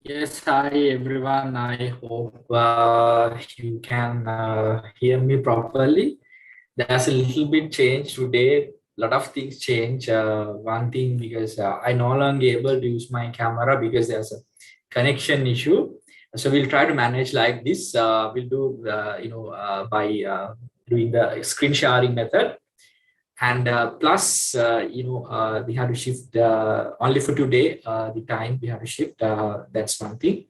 Yes, hi everyone. I hope you can hear me properly. There's a little bit change today. A lot of things change. One thing because I no longer able to use my camera because there's a connection issue. So we'll try to manage like this. We'll do by doing the screen sharing method. And plus, we have to shift only for today. The time we have to shift. That's one thing.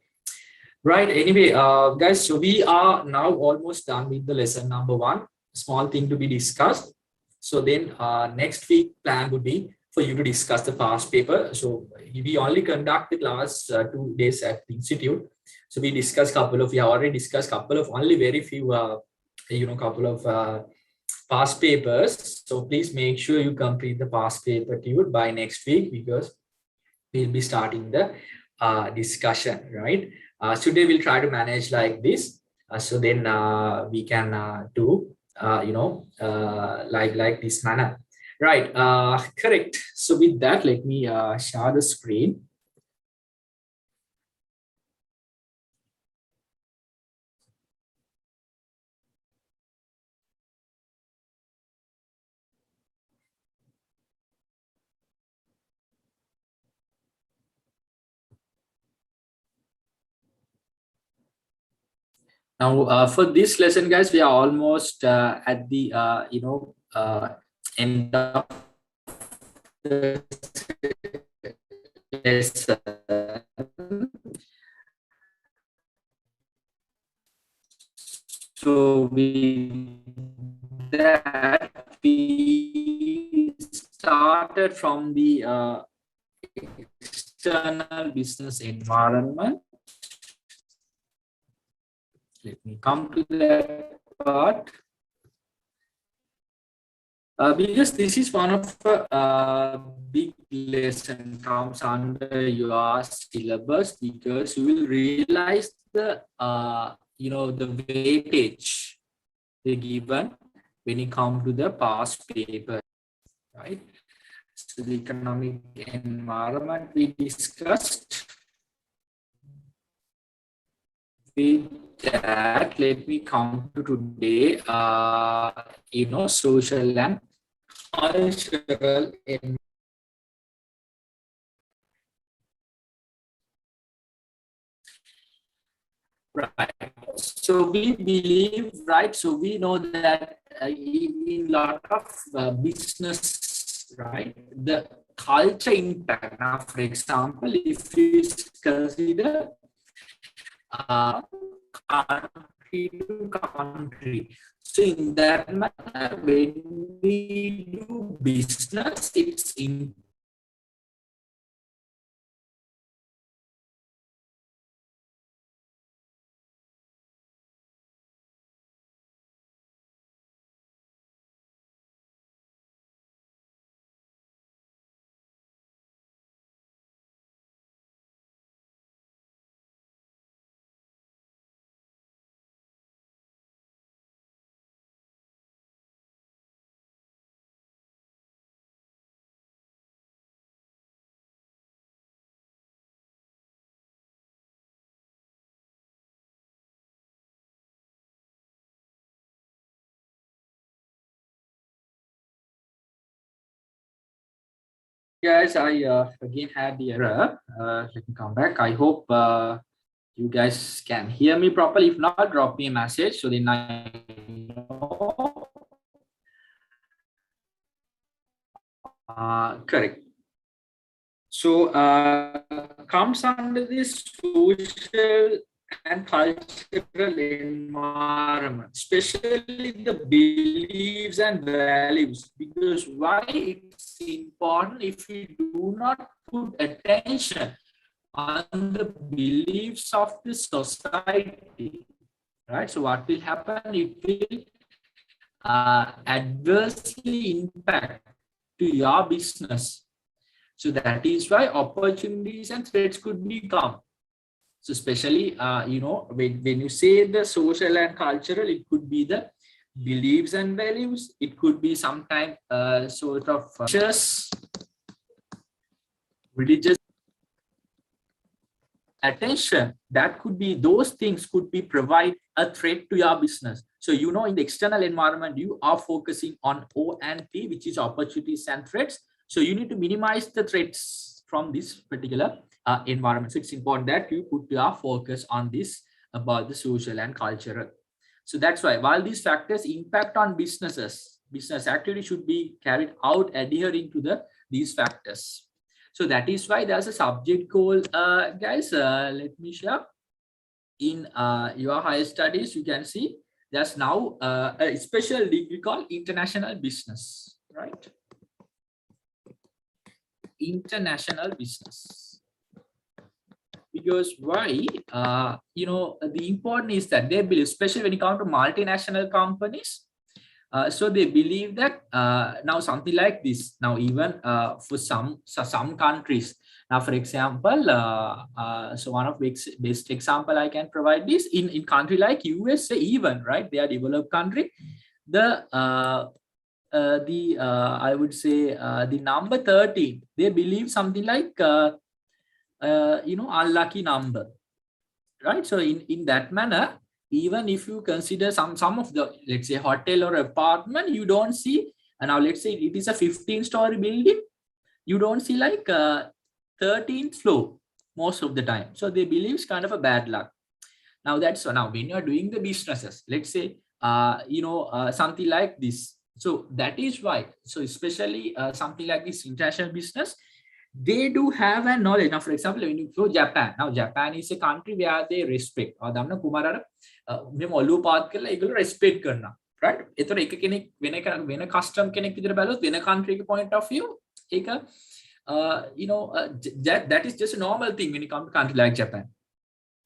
Right. Anyway, guys, so we are now almost done with the lesson number one. Small thing to be discussed. So then next week plan would be for you to discuss the past paper. So we only conducted last 2 days at the institute. So we discussed we have already discussed couple of only very few, couple of past papers. So please make sure you complete the past paper by next week because we'll be starting the discussion, right? Today we'll try to manage like this. So then we can do, like this manner. Right, correct. So with that, let me share the screen. Now, for this lesson, guys, we are almost at the end of the lesson. So with that, we started from the external business environment. Let me come to that part. Because this is one of the big lesson comes under your syllabus, because you will realize the the weightage they given when it comes to the past paper, right? So the economic environment we discussed. With that, let me come to today, social and cultural environment. Right. So we believe, right? So we know that in a lot of business, right, the culture impact. Now, for example, if you consider country to country, so in that manner, when we do business, it's in guys, I again had the error. Let me come back. I hope you guys can hear me properly. If not, drop me a message so then I know. Correct. So comes under this social and cultural environment, especially the beliefs and values. Because why it's important, if we do not put attention on the beliefs of the society, right? So what will happen? It will adversely impact to your business. So that is why opportunities and threats could become. So especially, when you say the social and cultural, it could be the beliefs and values. It could be sometimes sort of religious attention, that could be, those things could be provide a threat to your business. So, you know, in the external environment, you are focusing on O and P, which is opportunities and threats. So you need to minimize the threats from this particular environment. So it's important that you put your focus on this about the social and cultural. So that's why, while these factors impact on businesses, business activity should be carried out adhering to these factors. So that is why there's a subject called, guys, let me share. In your higher studies, you can see there's now a special degree called international business, right? International business. Because why? You know, the important is that they believe, especially when it comes to multinational companies, so they believe that now something like this. Now, even for some countries, now for example, so one of best example I can provide this in country like USA, even, right? They are developed country. The I would say the number 13, they believe something like you know, unlucky number, right? So in that manner, even if you consider some of the, let's say, hotel or apartment, you don't see, and now let's say it is a 15-story building, you don't see like 13th floor most of the time. So they believe it's kind of a bad luck. Now that's, so now when you're doing the businesses, let's say you know, something like this. So that is why, so especially something like this international business, they do have a knowledge. Now, for example, when you go Japan, now Japan is a country where they respect. Damna Kumara, me molu path kala igalo respect karna, right? Etor එක කෙනෙක් වෙන custom කෙනෙක් විදිහට බැලුවොත් වෙන country point of view, ඒක you know, that is just a normal thing when you come to country like Japan.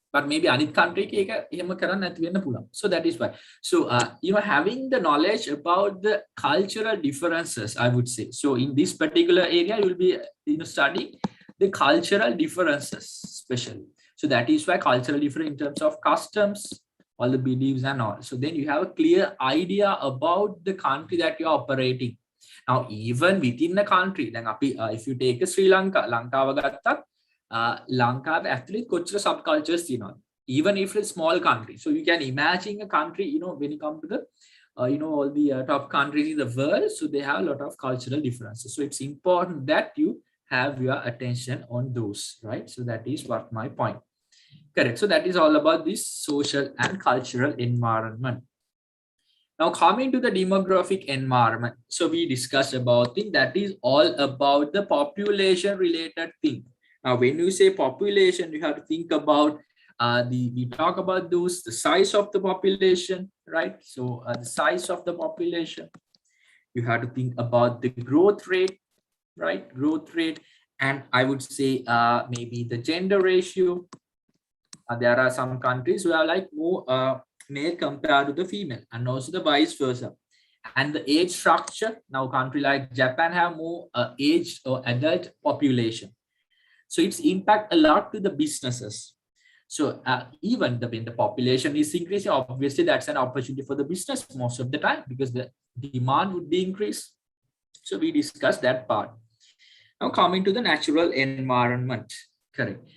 But maybe another country එක එහෙම කරන්න නැති වෙන්න පුළුවන්. So that is why. So you know, having the knowledge about the cultural differences, I would say. So in this particular area, you will be, you know, studying the cultural differences, especially. So that is why cultural difference in terms of customs, all the beliefs and all. So then you have a clear idea about the country that you are operating. Now, even within the country, then if you take Sri Lanka, Lankaව ගත්තත්, Lanka actually කොච්චර subcultures තියෙනවා, even if it's a small country. So you can imagine a country, you know, when you come to the you know, all the top countries in the world, so they have a lot of cultural differences. So it's important that you have your attention on those, right? So that is what my point. Correct. So that is all about this social and cultural environment. Now coming to the demographic environment, so we discussed about it, that is all about the population related thing. Now when you say population, you have to think about we talk about those, the size of the population, right? So the size of the population, you have to think about the growth rate, right? Growth rate, and I would say maybe the gender ratio. There are some countries who are like more male compared to the female, and also the vice versa. And the age structure, now country like Japan have more age or adult population. So it's impact a lot to the businesses. So even when the population is increasing, obviously that's an opportunity for the business most of the time, because the demand would be increased. So we discussed that part. Now coming to the natural environment, correct.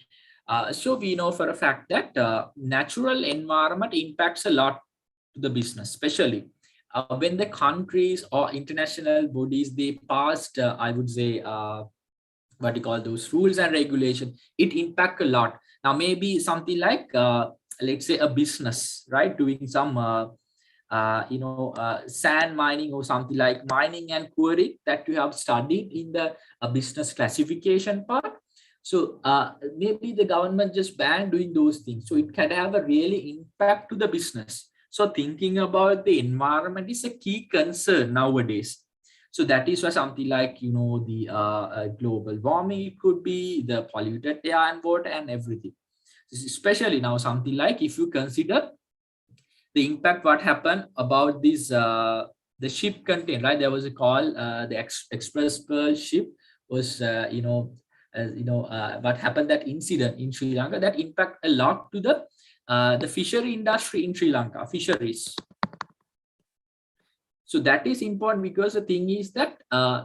So we know for a fact that natural environment impacts a lot to the business, especially when the countries or international bodies, they passed, I would say, what you call those rules and regulations, it impact a lot. Now maybe something like, let's say a business, right, doing some, you know, sand mining or something like mining and quarry that you have studied in the business classification part. So maybe the government just banned doing those things. So it can have a really impact to the business. So thinking about the environment is a key concern nowadays. So that is why something like, you know, the global warming, it could be the polluted air and water and everything. Especially now something like, if you consider the impact, what happened about this, the ship container, right? There was a call, the Express Pearl ship was, you know, what happened, that incident in Sri Lanka, that impact a lot to the fishery industry in Sri Lanka, fisheries. So that is important, because the thing is that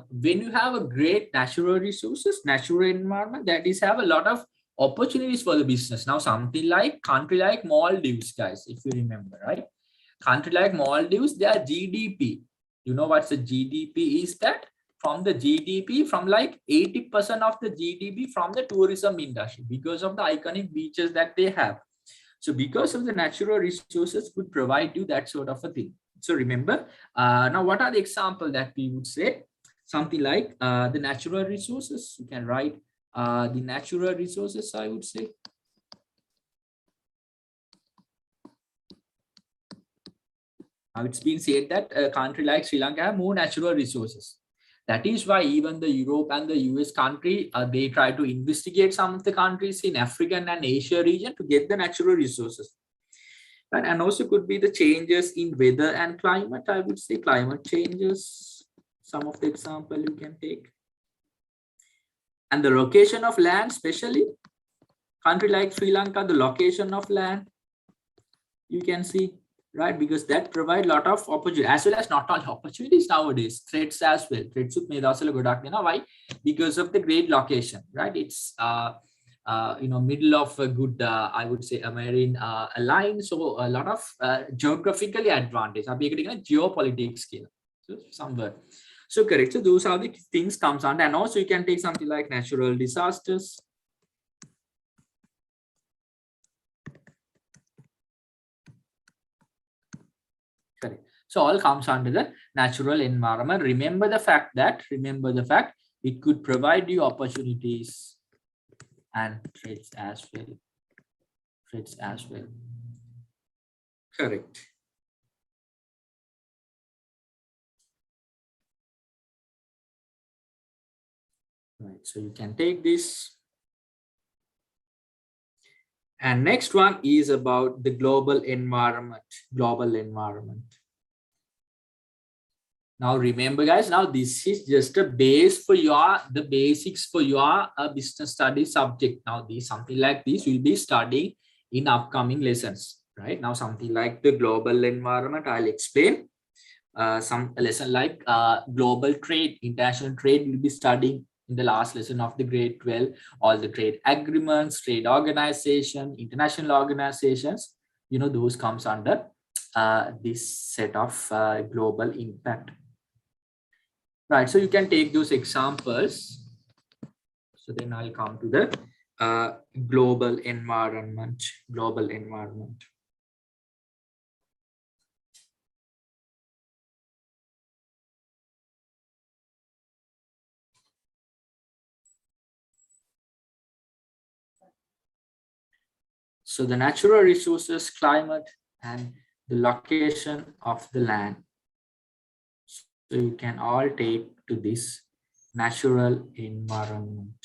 when you have a great natural resources, natural environment, that is have a lot of opportunities for the business. Now, something like country like Maldives, guys, if you remember, right? Country like Maldives, their GDP, you know what's the GDP is that? From the GDP, from like 80% of the GDP from the tourism industry because of the iconic beaches that they have. So because of the natural resources could provide you that sort of a thing. So remember, now what are the examples that we would say? Something like the natural resources. You can write the natural resources, I would say. Now it's been said that a country like Sri Lanka have more natural resources. That is why even the Europe and the US country, they try to investigate some of the countries in African and Asia region to get the natural resources. And also could be the changes in weather and climate. I would say climate changes, some of the example you can take. And the location of land, especially country like Sri Lanka, the location of land, you can see, right? Because that provide a lot of opportunity, as well as not all opportunities nowadays, threats as well. Threats with why? Because of the great location, right? It's middle of a good, I would say, a marine line. So a lot of geographically advantage. Geopolitics scale. So somewhere. So correct. So those are the things comes on, and also you can take something like natural disasters. Correct. So all comes under the natural environment. Remember the fact it could provide you opportunities and threats as well. Correct. Right. So you can take this. And next one is about the global environment. Now remember, guys, now this is just a base for the basics for your business studies subject. Now this, something like this will be studying in upcoming lessons, right? Now something like the global environment, I'll explain. Some lesson like global trade, international trade, will be studying in the last lesson of the grade 12, all the trade agreements, trade organization, international organizations, those comes under this set of global impact. Right, so you can take those examples. So then I'll come to the global environment. So the natural resources, climate, and the location of the land. So you can all take to this natural environment.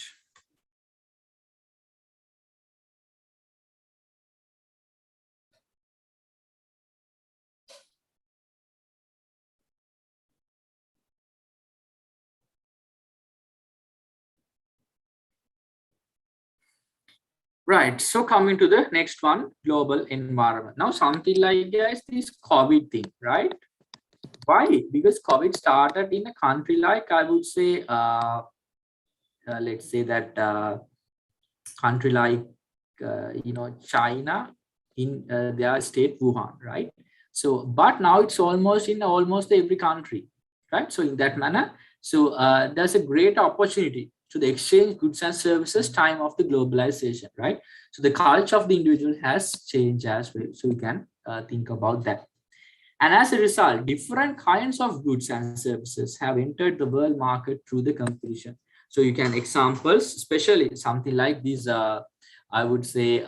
Right, so coming to the next one, global environment. Now something like, guys, this COVID thing, right? Why? Because COVID started in a country like, I would say, let's say that country like, China, in their state Wuhan, right? So, but now it's almost in almost every country, right? So in that manner, so there's a great opportunity to the exchange goods and services time of the globalization, right? So the culture of the individual has changed as well. So you can think about that. And as a result, different kinds of goods and services have entered the world market through the competition. So you can examples, especially something like these, I would say,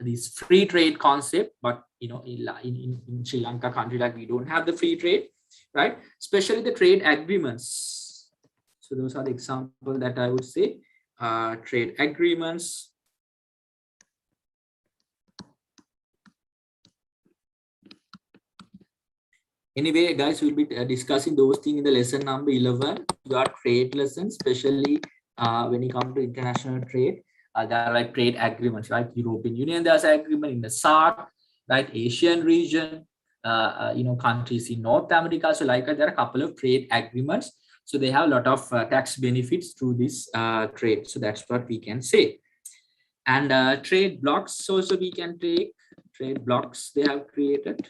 this free trade concept, but, in Sri Lanka country, like we don't have the free trade, right? Especially the trade agreements. So those are the examples that I would say, trade agreements. Anyway, guys, we'll be discussing those things in the lesson number 11, your trade lesson, especially when you come to international trade. There are like trade agreements, right? European Union, there's an agreement in the SAARC, right? Asian region, countries in North America. So like there are a couple of trade agreements. So they have a lot of tax benefits through this trade. So that's what we can say. And trade blocks also we can take. Trade blocks they have created.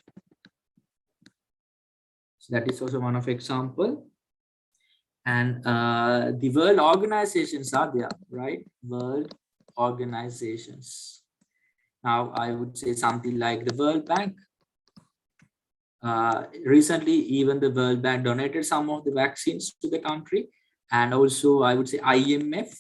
So that is also one of example. And the world organizations are there, right? World organizations. Now I would say something like the World Bank. Recently, even the World Bank donated some of the vaccines to the country. And also I would say IMF.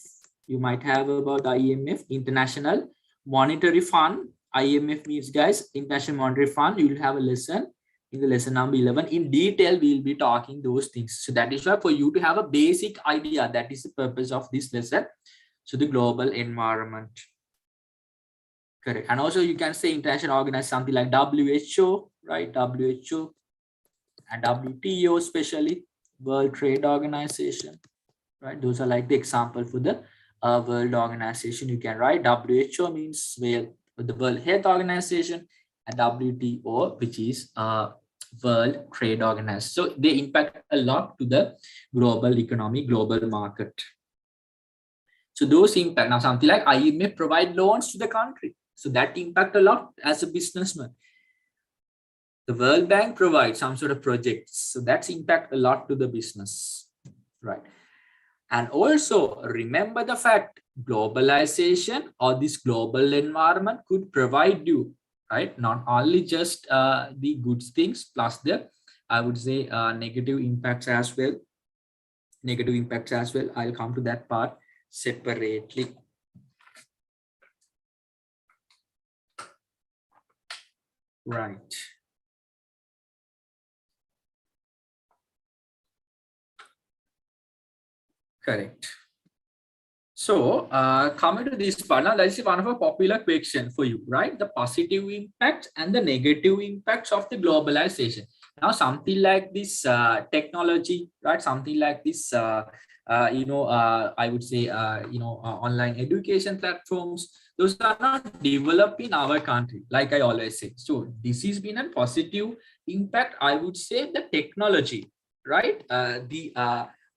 You might have about IMF, International Monetary Fund. IMF means, guys, International Monetary Fund. You will have a lesson in the lesson number 11. In detail, we'll be talking those things. So that is why for you to have a basic idea, that is the purpose of this lesson. So the global environment. Correct. And also you can say international organization, something like WHO, right? WHO and WTO, especially World Trade Organization, right? Those are like the example for the world organization. You can write WHO means the World Health Organization, and WTO, which is World Trade Organization. So they impact a lot to the global economy, global market. So those impact. Now something like IMF provide loans to the country. So that impact a lot as a businessman. The World Bank provides some sort of projects. So that's impact a lot to the business, right? And also remember the fact globalization or this global environment could provide you, right? Not only just the good things plus the, I would say, negative impacts as well. Negative impacts as well. I'll come to that part separately. Right. Correct. So coming to this part, now let's see one of a popular question for you, right? The positive impacts and the negative impacts of the globalization. Now something like this technology, right? Something like this, I would say, online education platforms. Those are not developed in our country, like I always say. So this has been a positive impact, I would say, the technology, right?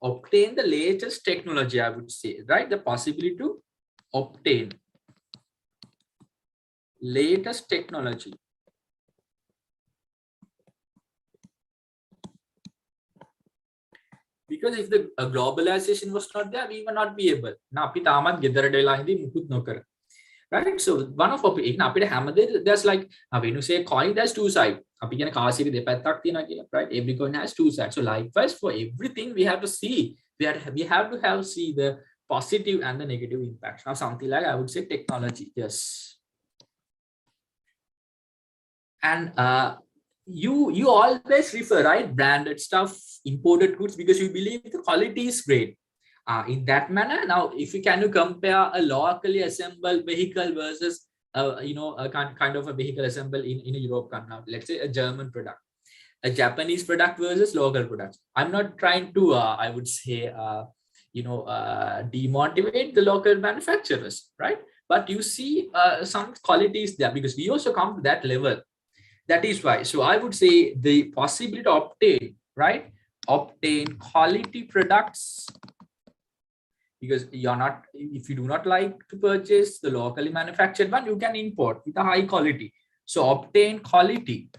Obtain the latest technology, I would say, right? The possibility to obtain latest technology. Because if the globalization was not there, we will not be able. Right? So one of there's like when you say coin, there's two sides. Right? Every coin has two sides. So likewise, for everything we have to see, we have to see the positive and the negative impacts. Now something like, I would say, technology. Yes. And you always refer, right, branded stuff, imported goods, because you believe the quality is great. In that manner, now if you can compare a locally assembled vehicle versus a kind of a vehicle assembled in a Europe country, now let's say a German product, a Japanese product versus local products. I'm not trying to I would say demotivate the local manufacturers, right? But you see some qualities there, because we also come to that level. That is why. So I would say the possibility to obtain, right? Obtain quality products, because you're not, if you do not like to purchase the locally manufactured one, you can import with a high quality. So obtain quality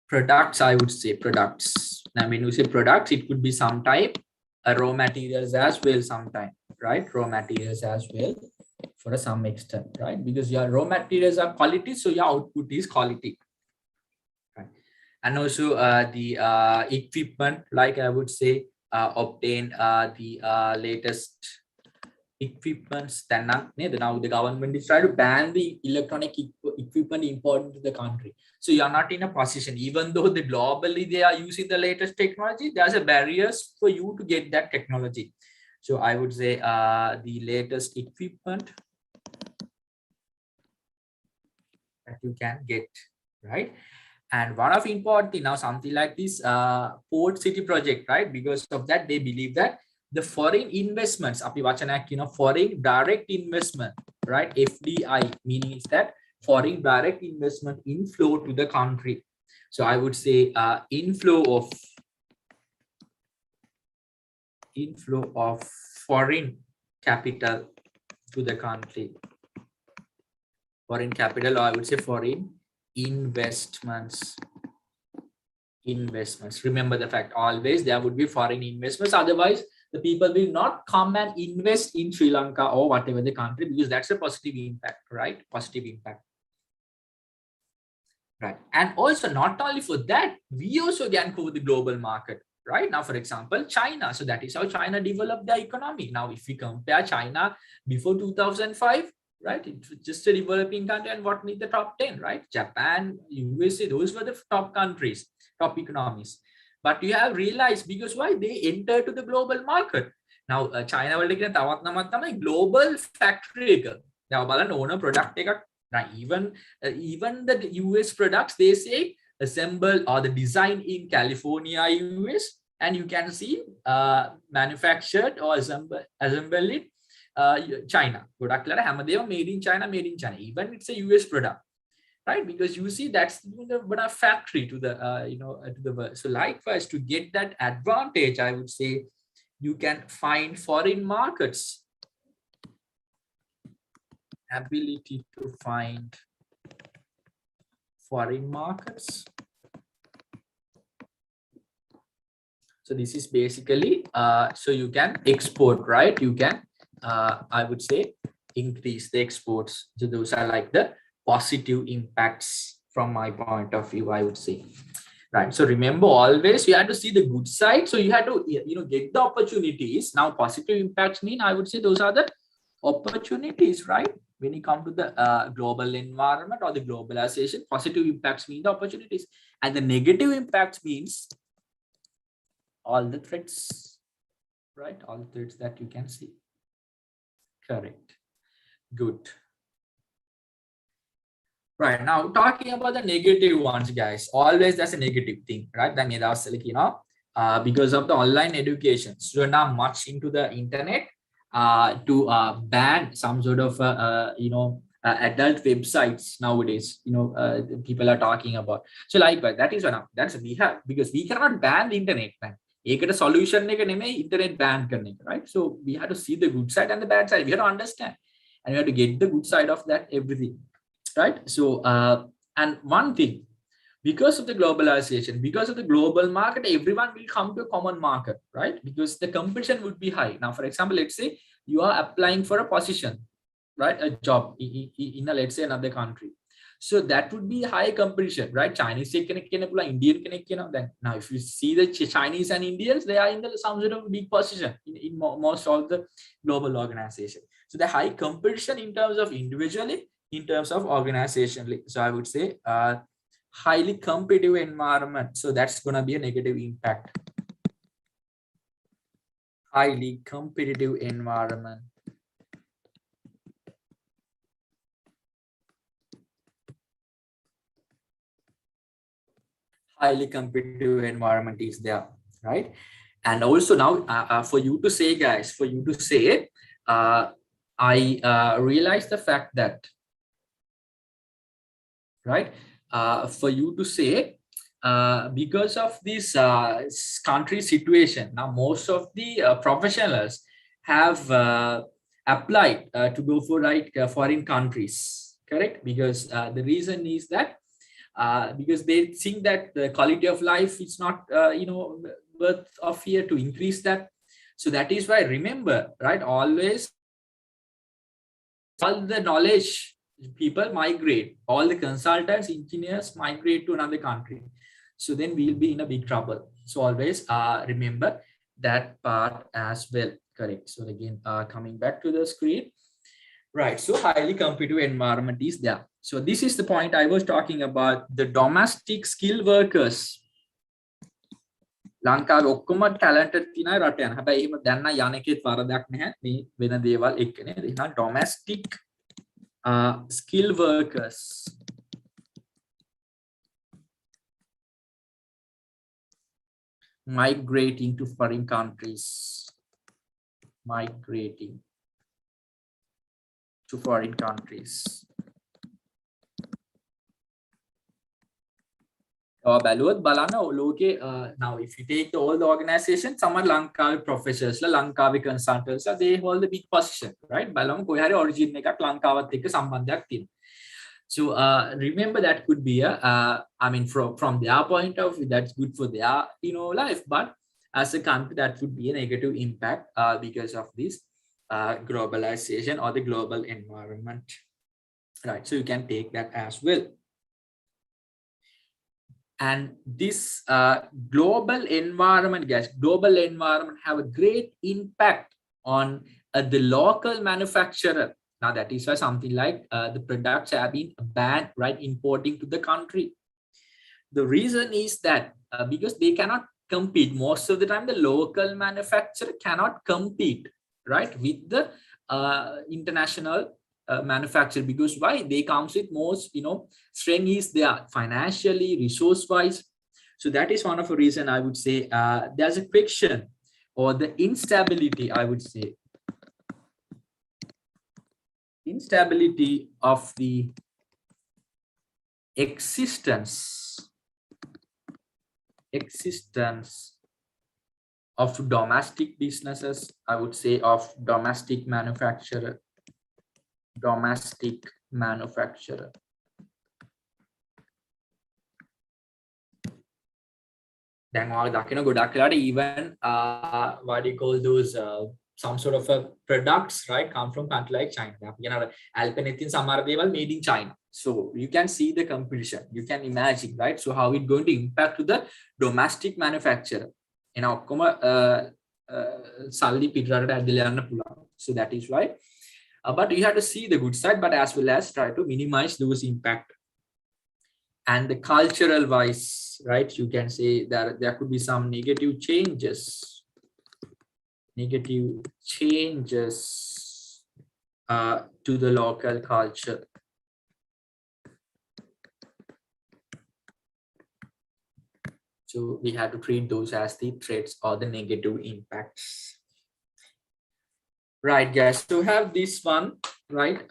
products, I would say products. Now when you say products, it could be some type raw materials as well, sometime, right? Raw materials as well for some extent, right? Because your raw materials are quality, so your output is quality, right? And also the equipment, like I would say, obtain the latest equipments. Then now the government is trying to ban the electronic equipment imported into the country. So you are not in a position, even though the globally they are using the latest technology, there's a barriers for you to get that technology. So I would say the latest equipment that you can get, right? And one of important thing now, something like this port city project, right? Because of that, they believe that the foreign investments, foreign direct investment, right? FDI, meaning is that foreign direct investment inflow to the country. So I would say inflow inflow of foreign capital to the country. Foreign capital, or I would say foreign investments. Remember the fact, always there would be foreign investments. Otherwise, the people will not come and invest in Sri Lanka or whatever the country, because that's a positive impact, right? Positive impact. Right. And also, not only for that, we also can cover the global market. Right now, for example, China. So that is how China developed their economy. Now, if we compare China before 2005, right, it was just a developing country, and what made the top 10, right? Japan, USA, those were the top countries, top economies. But you have realized, because why? They enter to the global market. Now, China will take a global factory. Now, owner product. Now, even the US products, they say assemble or the design in California, US, and you can see manufactured or assembled in China. Product made in China, even it's a US product, right? Because you see that's the factory to the to the world. So likewise, to get that advantage, I would say you can find foreign markets. Ability to find foreign markets. So this is basically so you can export, right? You can I would say increase the exports. So those are like the positive impacts from my point of view, I would say. Right. So remember, always you have to see the good side. So you have to get the opportunities. Now positive impacts mean, I would say, those are the opportunities, right? When you come to the global environment or the globalization, positive impacts mean the opportunities, and the negative impacts means all the threats, right? All the threats that you can see. Correct. Good. Right, now talking about the negative ones, guys. Always that's a negative thing, right? Because of the online education, students are much into the internet to ban some sort of adult websites nowadays. People are talking about. So likewise, that is one. That's we have, because we cannot ban the internet. Ekata solution internet ban, right? So we have to see the good side and the bad side. We have to understand, and we have to get the good side of that everything. Right. So, and one thing, because of the globalization, because of the global market, everyone will come to a common market, right? Because the competition would be high. Now, for example, let's say you are applying for a position, right? A job in let's say another country. So that would be high competition, right? Chinese Indian then. Now, if you see the Chinese and Indians, they are in some sort of big position in most of the global organization. So the high competition in terms of individually, in terms of organizationally. So I would say highly competitive environment. So that's going to be a negative impact. Highly competitive environment. Highly competitive environment is there, right? And also now for you to say, guys, I realized the fact that, right, for you to say, because of this country situation, now most of the professionals have applied to go for foreign countries, correct? Because the reason is that because they think that the quality of life is not worth of here to increase that. So that is why, remember, right, always all the knowledge people migrate, all the consultants, engineers migrate to another country. So then we'll be in a big trouble. So always remember that part as well. Correct. So again, coming back to the screen, right? So highly competitive environment is there. So this is the point I was talking about, the domestic skill workers. ලංකාවේ ඔක්කොම talented කියන අය රට යන. හැබැයි එහෙම දැන් නම් යන එකේත් වරදක් නැහැ. මේ වෙන දේවල් එක්ක නේද? එහෙනම් domestic skill workers. Migrating to foreign countries. Migrating to foreign countries. බැලුවොත් බලන්න ලෝකේ now if you take all the organization සමහර ලංකාවේ professors ලා ලංකාවේ consultants ලා they hold the big position right බලමු කොහේ හරි origin එකක් ලංකාවත් එක්ක සම්බන්ධයක් තියෙනවා. So remember that could be a I mean from their point of view that's good for their life, but as a country that would be a negative impact because of this globalization or the global environment, right? So you can take that as well. And this global environment, guys, global environment have a great impact on the local manufacturer. Now that is why something like the products have been banned, right, importing to the country. The reason is that because they cannot compete. Most of the time the local manufacturer cannot compete, right, with the international manufacturer, because why? They comes with most strength is there financially, resource wise. So that is one of the reason I would say there's a friction or the instability, I would say instability of the existence of domestic businesses, I would say, of domestic manufacturer. Then ගොඩක් වෙලාට even what do you call those some sort of a products, right, come from country like China. Alpenethin සමහර දේවල් made in China. So you can see the competition, you can imagine, right? So how it going to impact to the domestic manufacturer. ඔක්කොම සල්ලි පිටරට ඇදලා යන්න පුළුවන්. So that is why but you have to see the good side, but as well as try to minimize those impact. And the cultural wise, right, you can say that there could be some negative changes to the local culture. So we have to treat those as the threats or the negative impacts. Right, guys, so have this one, right?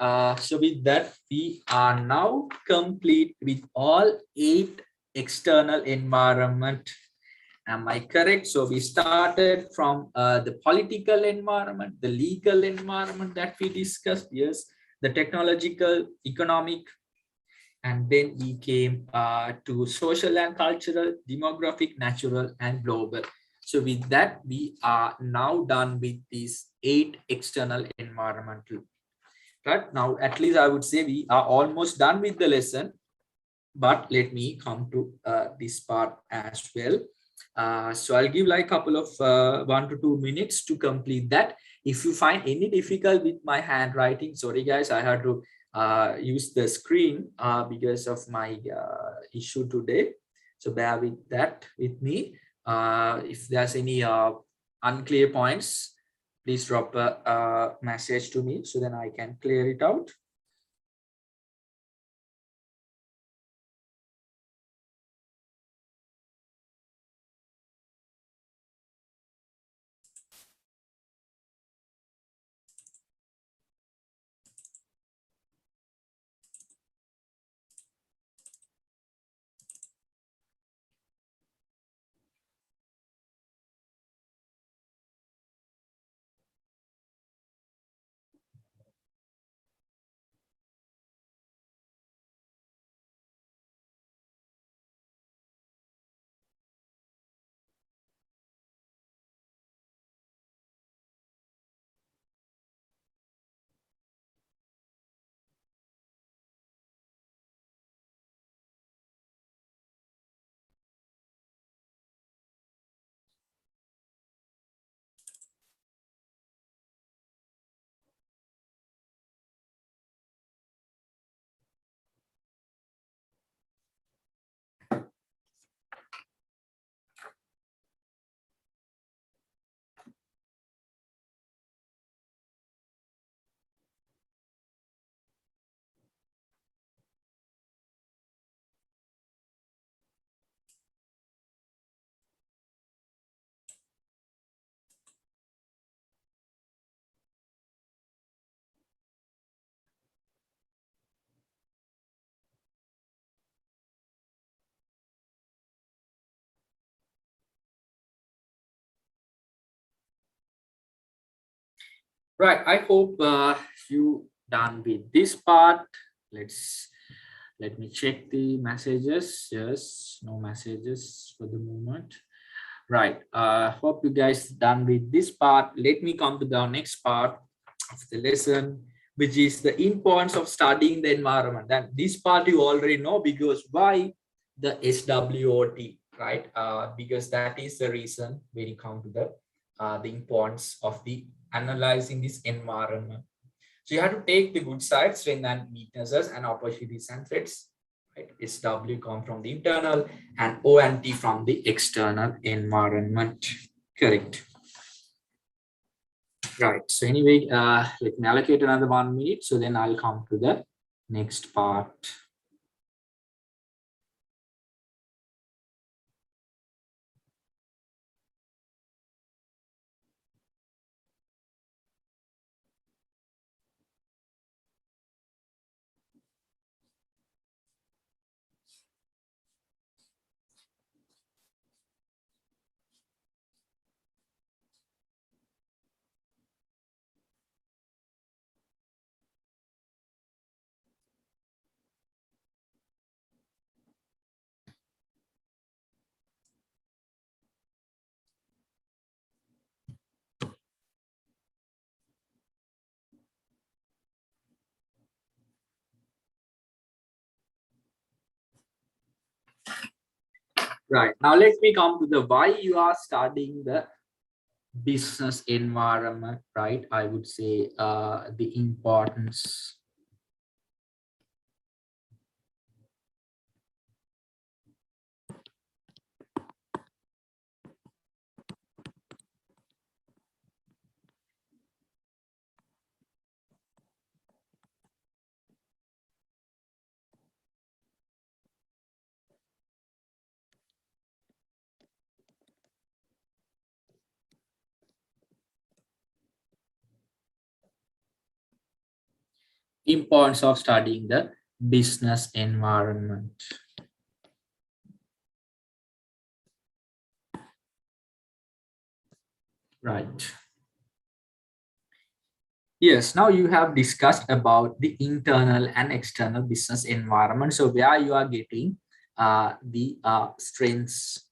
So with that, we are now complete with all 8 external environment. Am I correct? So we started from the political environment, the legal environment that we discussed, yes, the technological, economic, and then we came to social and cultural, demographic, natural, and global. So with that, we are now done with these 8 external environmental. Right now, at least I would say we are almost done with the lesson. But let me come to this part as well. So I'll give like a couple of 1 to 2 minutes to complete that. If you find any difficult with my handwriting, sorry guys, I had to use the screen because of my issue today. So bear with that with me. If there's any unclear points, please drop a message to me so then I can clear it out. Right. I hope you done with this part. Let me check the messages. Yes, no messages for the moment. Right. Hope you guys done with this part. Let me come to the next part of the lesson, which is the importance of studying the environment. And this part you already know, because why the SWOT, right? Because that is the reason when you come to the importance of the analyzing this environment. So you have to take the good sides, strengths and weaknesses, and opportunities and threats. Right? SW come from the internal and O and T from the external environment. Correct. Right. So anyway, let me allocate another 1 minute. So then I'll come to the next part. Right. Now let me come to the why you are studying the business environment, right? I would say the importance of studying the business environment. Right. Yes, now you have discussed about the internal and external business environment. So where you are getting the strengths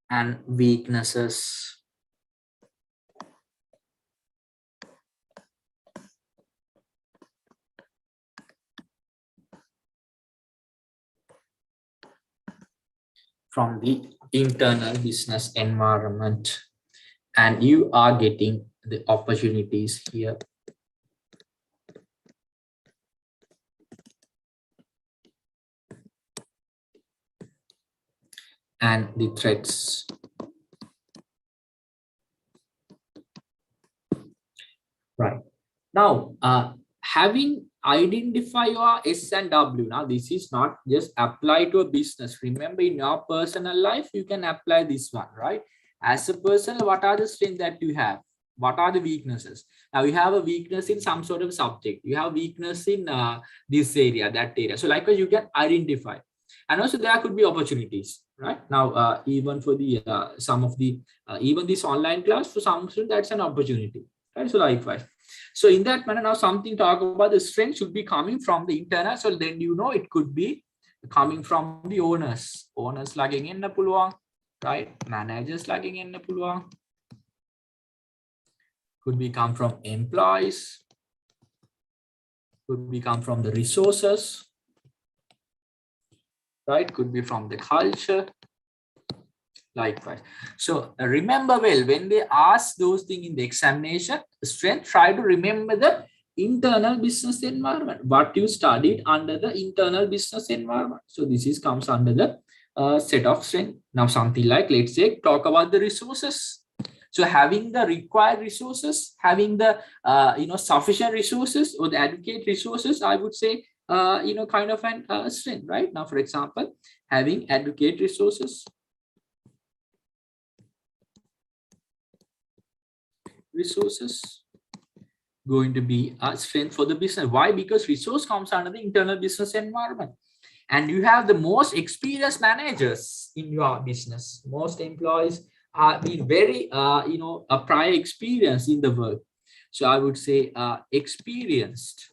and weaknesses. From the internal business environment, and you are getting the opportunities here and the threats. Right. Now, having identify your S and W. Now, this is not just apply to a business. Remember, in your personal life, you can apply this one, right? As a person, what are the strengths that you have? What are the weaknesses? Now, you have a weakness in some sort of subject. You have weakness in this area, that area. So, likewise, you can identify. And also, there could be opportunities, right? Now, even for the some of the even this online class, for some students, that's an opportunity, right? So, likewise. So in that manner, now something talk about the strength should be coming from the internal. So then you know it could be coming from the owners. Owners laging in puluang, right? Managers laging in puluang. Could be come from employees. Could be come from the resources, right? Could be from the culture. Likewise. So remember well, when they ask those things in the examination, strength, try to remember the internal business environment, what you studied under the internal business environment. So this is comes under the set of strength. Now something like, let's say, talk about the resources. So having the required resources, having the sufficient resources or the adequate resources, I would say kind of an strength, right? Now, for example, having adequate resources. Resources going to be a strength for the business. Why? Because resource comes under the internal business environment. And you have the most experienced managers in your business. Most employees are been very, a prior experience in the work. So I would say experienced.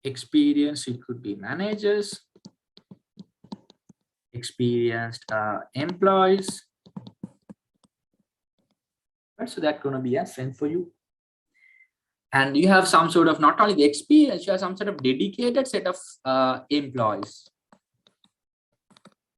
Experience, it could be managers, experienced employees. Right, so that's going to be a strength for you. And you have some sort of, not only the experience, you have some sort of dedicated set of employees.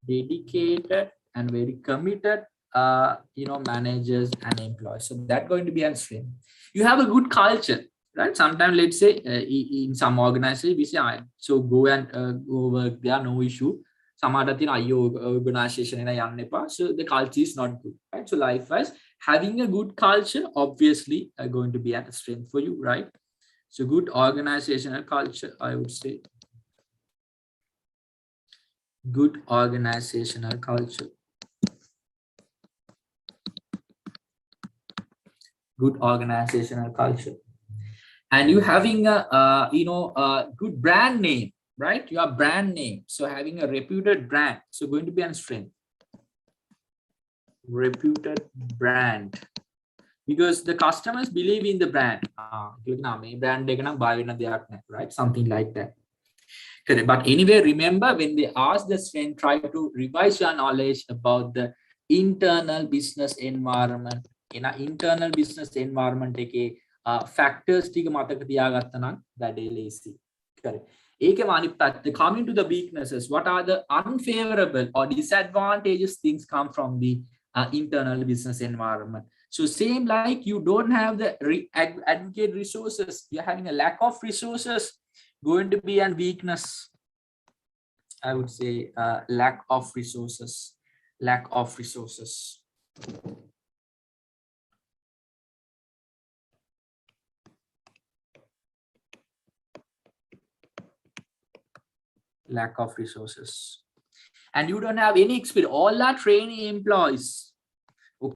Dedicated and very committed, managers and employees. So that's going to be a strength. You have a good culture, right? Sometimes, let's say, in some organizations, we say, so go and go work there, no issue. Some other thing, organization, so the culture is not good, right? So likewise, having a good culture, obviously, going to be a strength for you, right? So good organizational culture, I would say. Good organizational culture. Good organizational culture. And you having a good brand name, right? Your brand name. So having a reputed brand. So going to be a strength. Reputed brand. Because the customers believe in the brand. Right? Something like that. Correct. But anyway, remember when they ask the strength, try to revise your knowledge about the internal business environment. In an internal business environment, factors that lazy. Correct. Coming to the weaknesses, what are the unfavorable or disadvantages things come from the internal business environment? So same like you don't have the advocate resources, you're having a lack of resources, going to be a weakness. I would say lack of resources. Lack of resources. Lack of resources. And you don't have any experience. All are trainee employees. So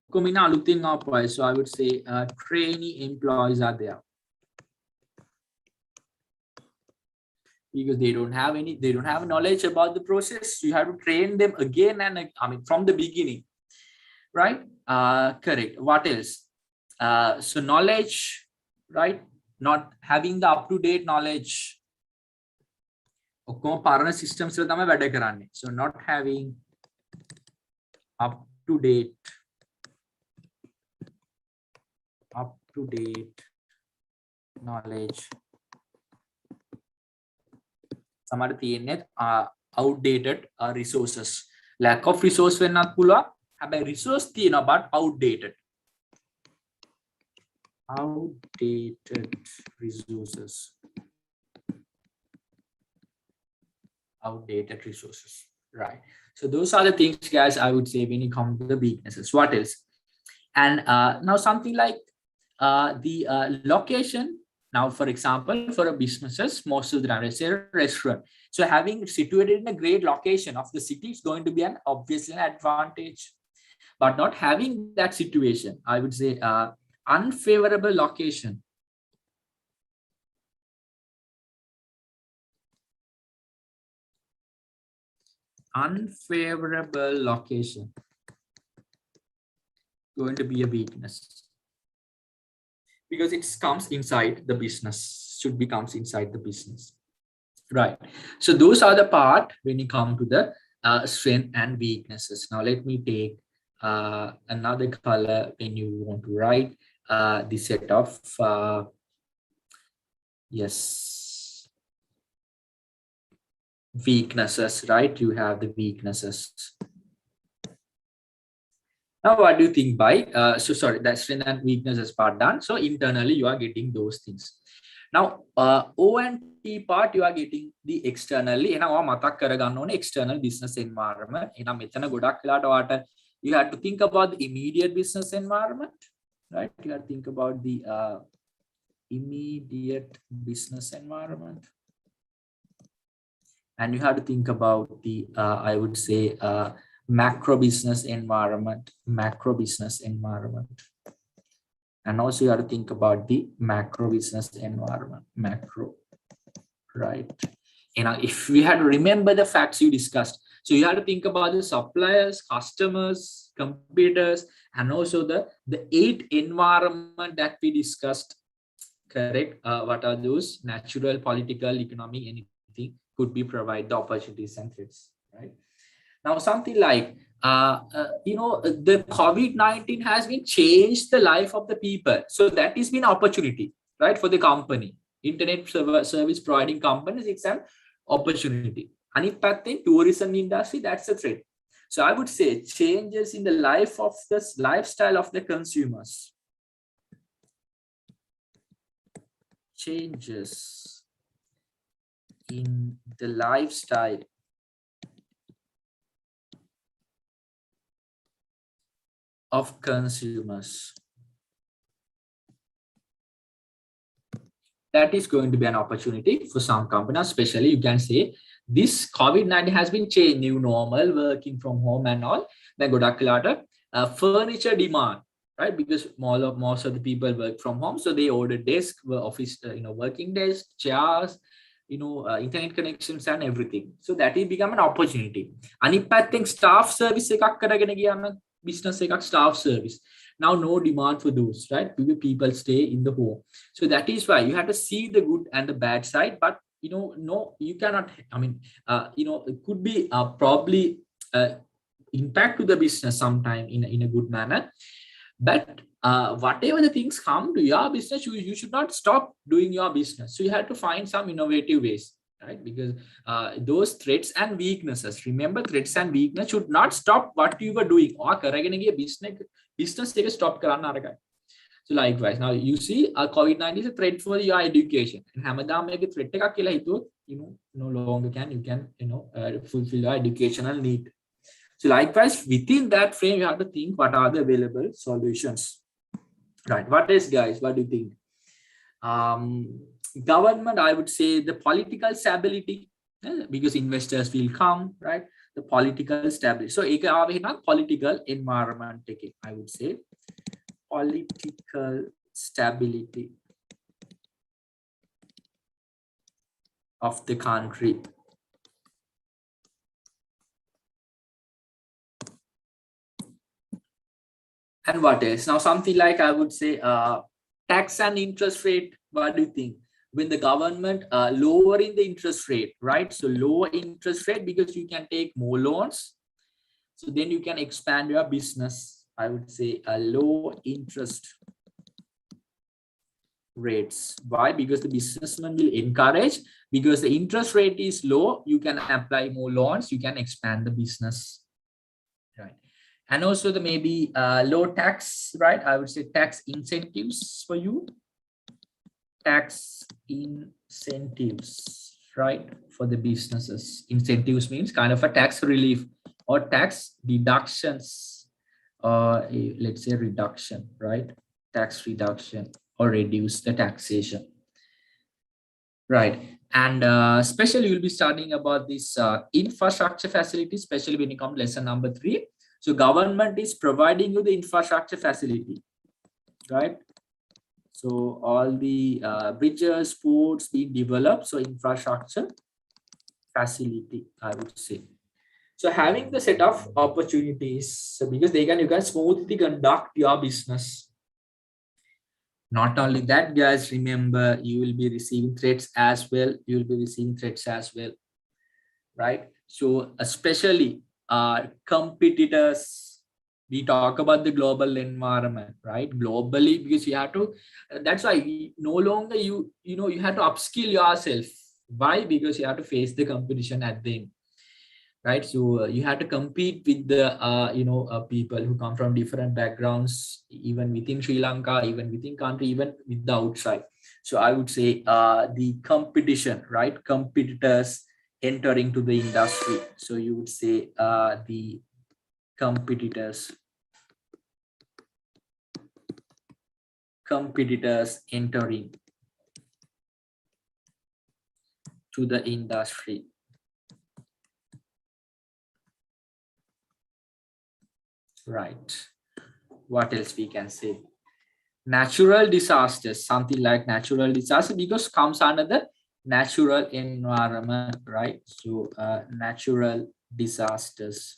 I would say trainee employees are there. Because they don't have knowledge about the process. You have to train them again and from the beginning, right? Correct. What else? So knowledge, right? Not having the up-to-date knowledge. Systems, so not having up-to-date knowledge. Outdated resources. Lack of resource when not pula have a resource but outdated. Outdated resources. Outdated resources, right? So those are the things, guys, I would say when it comes to the weaknesses. What else? And now something like the location. Now, for example, for a businesses, most of the time, let's say a restaurant. So having situated in a great location of the city is going to be an obviously an advantage. But not having that situation, I would say unfavorable location. Unfavorable location. Going to be a weakness. Because it comes inside the business, should be comes inside the business, right? So those are the part when you come to the strength and weaknesses. Now let me take another color when you want to write the set of yes, weaknesses, right? You have the weaknesses. Now, what do you think by so sorry, that strength and weaknesses part done. So internally you are getting those things. Now O and T part you are getting the externally. External business environment. You have to think about the immediate business environment, right? You have to think about the immediate business environment. And you have to think about the, I would say, macro business environment, And also you have to think about the macro business environment, macro, right? You know, if we had to remember the facts you discussed, so you have to think about the suppliers, customers, competitors, and also the 8 environment that we discussed, correct? What are those? Natural, political, economic, anything could be provide the opportunities and threats, right? Now, something like, the COVID-19 has been changed the life of the people. So that has been opportunity, right? For the company, internet service providing companies, it's an opportunity. Anit patthen, tourism industry, that's a threat. So I would say changes in the life of this lifestyle of the consumers. Changes in the lifestyle of consumers. That is going to be an opportunity for some companies, especially you can say this COVID-19 has been changed, new normal, working from home and all. Then furniture demand, right? Because most of the people work from home, so they order desk, office, working desk, chairs, internet connections and everything. So that will become an opportunity. Anit patthen staff service එකක් කරගෙන ගියාම business එකක් staff service. Now no demand for those, right? People stay in the home. So that is why you have to see the good and the bad side, but no, you cannot, it could be probably impact to the business sometime in a good manner. But whatever the things come to your business, you should not stop doing your business. So you have to find some innovative ways, right? Because those threats and weaknesses, remember, threats and weakness should not stop what you were doing. Or business take a stop. So likewise, now you see COVID-19 is a threat for your education. And Hamadam make a threat no longer you can fulfill your educational need. So likewise, within that frame, you have to think what are the available solutions. Right. What is, guys? What do you think? Government, I would say the political stability, because investors will come, right? The political stability. So political environment, I would say political stability of the country. And what else? Now, something like, I would say, tax and interest rate. What do you think? When the government lowering the interest rate, right? So lower interest rate because you can take more loans. So then you can expand your business. I would say a low interest rates. Why? Because the businessman will encourage, because the interest rate is low, you can apply more loans, you can expand the business, right? And also the maybe low tax, right? I would say tax incentives for you. Tax incentives, right? For the businesses. Incentives means kind of a tax relief or tax deductions. Let's say reduction, right? Tax reduction or reduce the taxation, right? And especially you'll be studying about this infrastructure facility, especially when you come to lesson number 3. So government is providing you the infrastructure facility, right? So all the bridges, ports being developed, so infrastructure facility, I would say. So having the set of opportunities, so because you can smoothly conduct your business. Not only that, guys, remember you will be receiving threats as well. You will be receiving threats as well, right? So especially competitors, we talk about the global environment, right? Globally, because you have to, that's why no longer you have to upskill yourself. Why? Because you have to face the competition at the end. Right, so you have to compete with the people who come from different backgrounds, even within Sri Lanka, even within country, even with the outside. So I would say the competition, right? Competitors entering to the industry. So you would say the competitors entering to the industry. Right. What else we can say? Natural disasters, something like natural disaster, because comes under the natural environment, right? So natural disasters,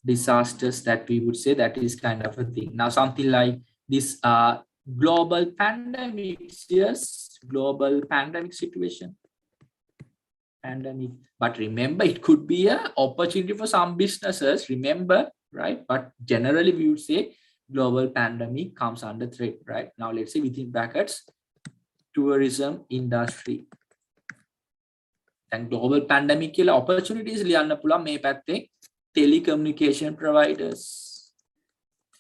that we would say, that is kind of a thing. Now something like this global pandemics, yes, global pandemic situation, pandemic. But remember, it could be a opportunity for some businesses, remember, right? But generally we would say global pandemic comes under threat, right? Now let's say within brackets, tourism industry. And global pandemic කියලා opportunities ලියන්න පුළුවන් මේ පැත්තේ. Telecommunication providers,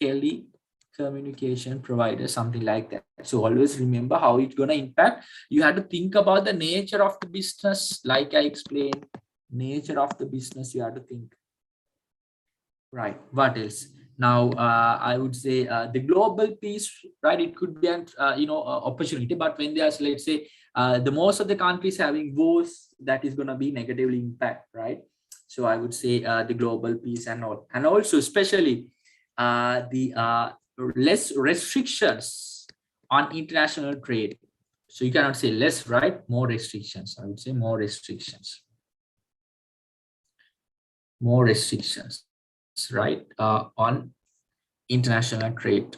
telecommunication providers, something like that. So always remember how it's going to impact. You have to think about the nature of the business, like I explained. Nature of the business, you have to think. Right. What else? Now I would say the global peace, right? It could be an opportunity, but when there's, let's say, the most of the countries having wars, that is going to be negatively impact, right? So I would say the global peace and all, and also especially the less restrictions on international trade. So you cannot say less, right? More restrictions. I would say more restrictions. More restrictions, right? On international trade.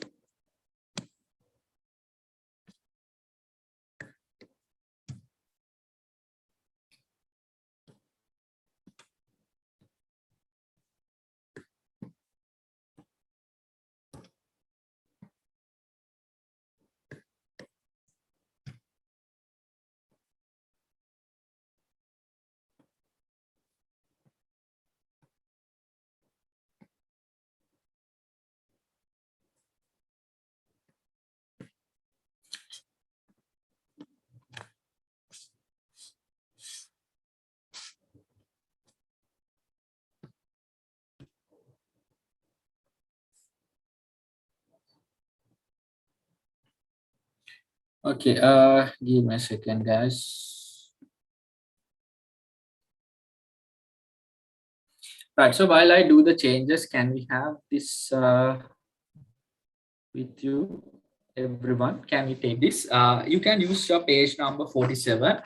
Okay, give me a second, guys. Right, so while I do the changes, can we have this with you, everyone? Can we take this? You can use your page number 47.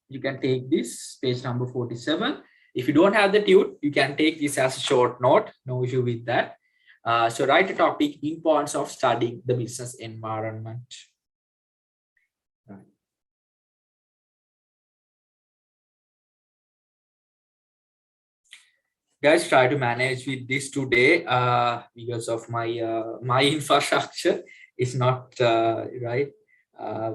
You can take this page number 47. If you don't have the tune, you can take this as a short note. No issue with that. So write a topic, importance of studying the business environment. Right. Guys, try to manage with this today because of my infrastructure is not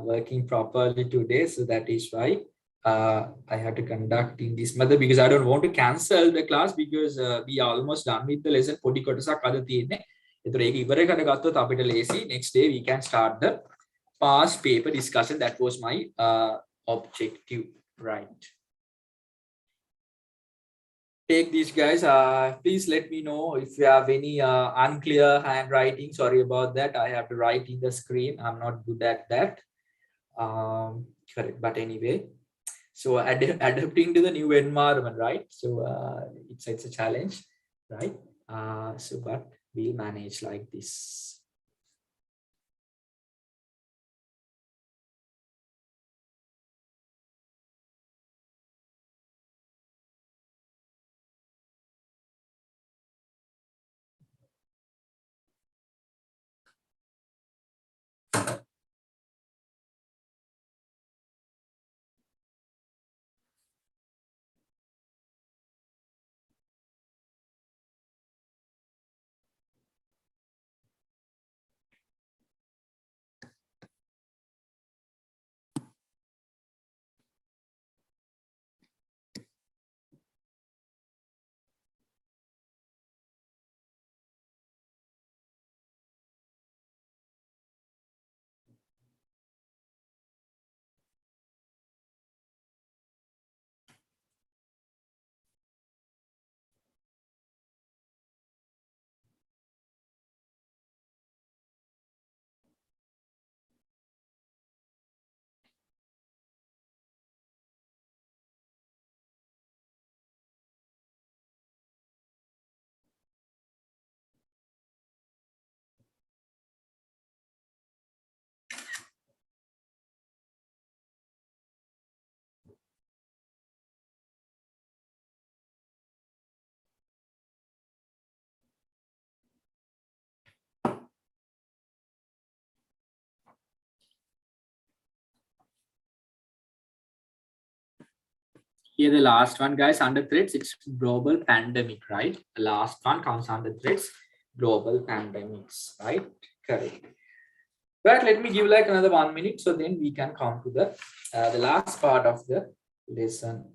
working properly today. So that is why I have to conduct in this method, because I don't want to cancel the class, because we are almost done with the lesson. පොඩි කොටසක් අද තියෙන්නේ. ඒතර ඒක ඉවර කරගත්තොත් අපිට ලේසි. Next day we can start the past paper discussion. That was my objective, right? Take these, guys. Please let me know if you have any unclear handwriting. Sorry about that. I have to write in the screen. I'm not good at that. Correct. But anyway, so adapting to the new environment, right? So it's a challenge, right? So but we'll manage like this. Here the last one, guys, under threats, it's global pandemic, right? The last one comes under threats, global pandemics, right? Correct. Right, let me give like another 1 minute, so then we can come to the last part of the lesson.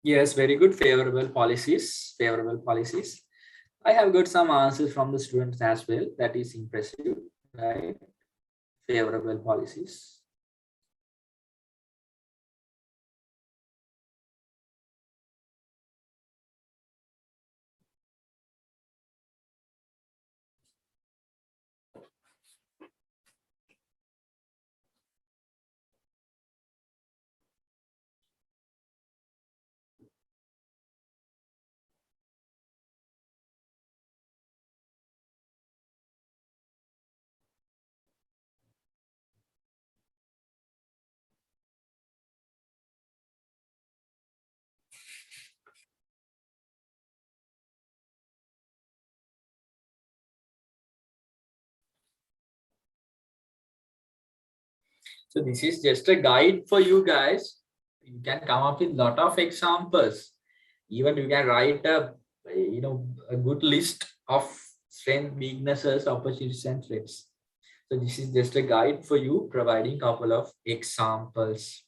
Yes, very good. Favorable policies. Favorable policies. I have got some answers from the students as well. That is impressive, right? Favorable policies. So this is just a guide for you guys. You can come up with a lot of examples. Even you can write a good list of strength, weaknesses, opportunities, and threats. So this is just a guide for you, providing a couple of examples.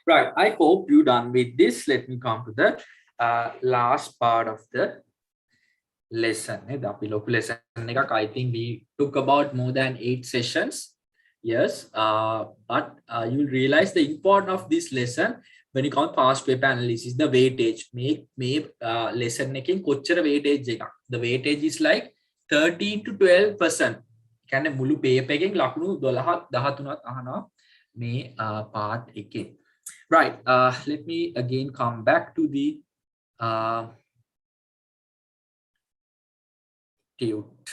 Right. I hope you're done with this. Let me come to the last part of the lesson. Lesson I think we took about more than 8 sessions. Yes, but you'll realize the importance of this lesson when you come past paper analysis. The weightage make lesson making kochchara weightage එක. The weightage is like 13 to 12%. කියන්නේ මුළු paper එකෙන් ලකුණු 12ක් 13ක් අහනවා මේ part එකෙන්. Right, let me again come back to the tute.